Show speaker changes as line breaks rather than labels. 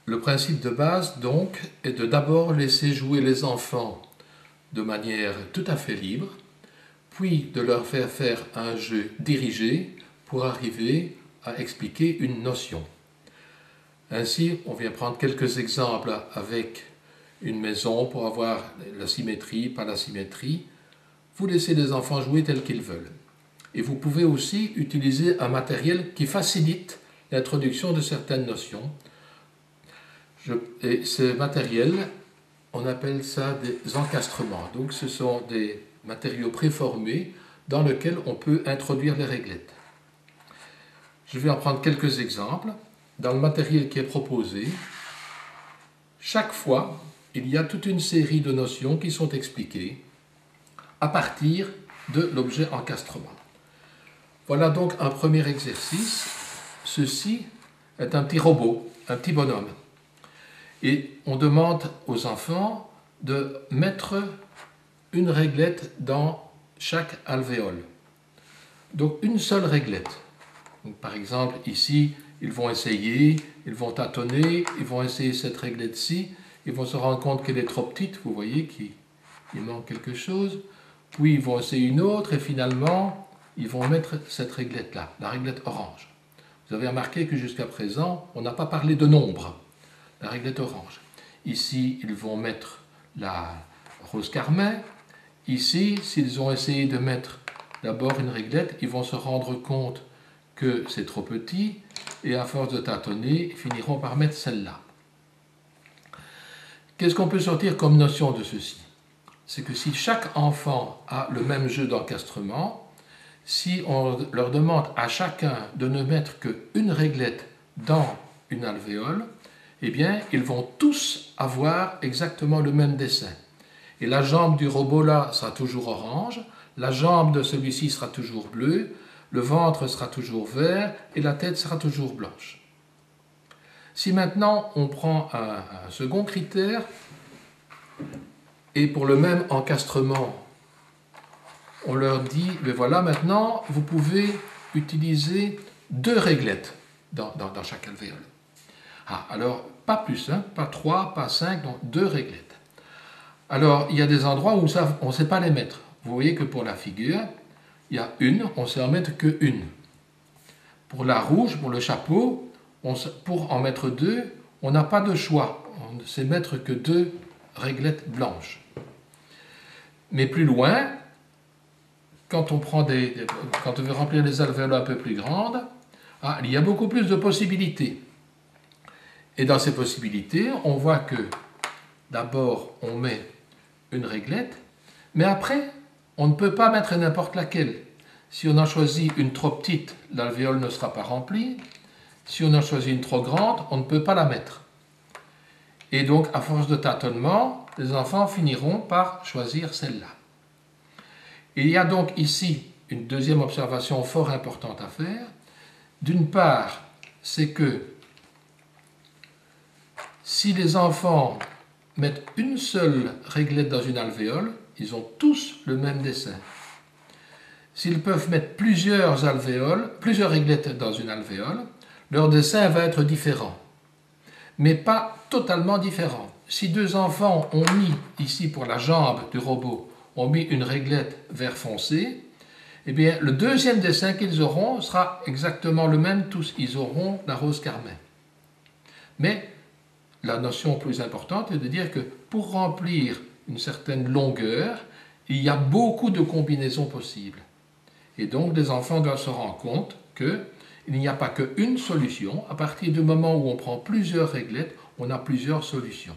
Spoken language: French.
Le principe de base, donc, est de d'abord laisser jouer les enfants de manière tout à fait libre, puis de leur faire faire un jeu dirigé pour arriver à expliquer une notion. Ainsi, on vient prendre quelques exemples avec une maison pour avoir la symétrie, pas la symétrie. Vous laissez les enfants jouer tels qu'ils veulent. Et vous pouvez aussi utiliser un matériel qui facilite l'introduction de certaines notions. Et ce matériel, on appelle ça des encastrements. Donc ce sont des matériaux préformés dans lesquels on peut introduire les réglettes. Je vais en prendre quelques exemples. Dans le matériel qui est proposé, chaque fois, il y a toute une série de notions qui sont expliquées à partir de l'objet encastrement. Voilà donc un premier exercice. Ceci est un petit robot, un petit bonhomme. Et on demande aux enfants de mettre une réglette dans chaque alvéole. Donc une seule réglette. Donc, par exemple, ici, ils vont essayer, ils vont tâtonner, ils vont essayer cette réglette-ci, ils vont se rendre compte qu'elle est trop petite, vous voyez qu'il manque quelque chose. Puis ils vont essayer une autre et finalement, ils vont mettre cette réglette-là, la réglette orange. Vous avez remarqué que jusqu'à présent, on n'a pas parlé de nombre. La réglette orange. Ici, ils vont mettre la rose carmin. Ici, s'ils ont essayé de mettre d'abord une réglette, ils vont se rendre compte que c'est trop petit et à force de tâtonner, ils finiront par mettre celle-là. Qu'est-ce qu'on peut sortir comme notion de ceci? C'est que si chaque enfant a le même jeu d'encastrement, si on leur demande à chacun de ne mettre qu'une réglette dans une alvéole, eh bien, ils vont tous avoir exactement le même dessin. Et la jambe du robot là sera toujours orange, la jambe de celui-ci sera toujours bleue, le ventre sera toujours vert et la tête sera toujours blanche. Si maintenant on prend un second critère, et pour le même encastrement, on leur dit, ben voilà, maintenant vous pouvez utiliser 2 réglettes dans chaque alvéole. Alors, pas plus, hein, pas 3, pas 5, donc 2 réglettes. Alors, il y a des endroits où on ne sait pas les mettre. Vous voyez que pour la figure, il y a une, on ne sait en mettre qu'une. Pour la rouge, pour le chapeau, pour en mettre 2, on n'a pas de choix. On ne sait mettre que 2 réglettes blanches. Mais plus loin, quand on veut remplir les alvéoles un peu plus grandes, il y a beaucoup plus de possibilités. Et dans ces possibilités, on voit que d'abord on met une réglette, mais après on ne peut pas mettre n'importe laquelle. Si on en choisit une trop petite, l'alvéole ne sera pas remplie. Si on en choisit une trop grande, on ne peut pas la mettre. Et donc, à force de tâtonnement, les enfants finiront par choisir celle-là. Il y a donc ici une deuxième observation fort importante à faire. D'une part, c'est que si les enfants mettent une seule réglette dans une alvéole, ils ont tous le même dessin. S'ils peuvent mettre plusieurs réglettes dans une alvéole, leur dessin va être différent, mais pas totalement différent. Si 2 enfants ont mis, ici pour la jambe du robot, ont mis une réglette vert foncé, eh bien le deuxième dessin qu'ils auront sera exactement le même, tous ils auront la rose carmin. Mais la notion plus importante est de dire que pour remplir une certaine longueur, il y a beaucoup de combinaisons possibles. Et donc les enfants doivent se rendre compte qu'il n'y a pas qu'une solution. À partir du moment où on prend plusieurs réglettes, on a plusieurs solutions.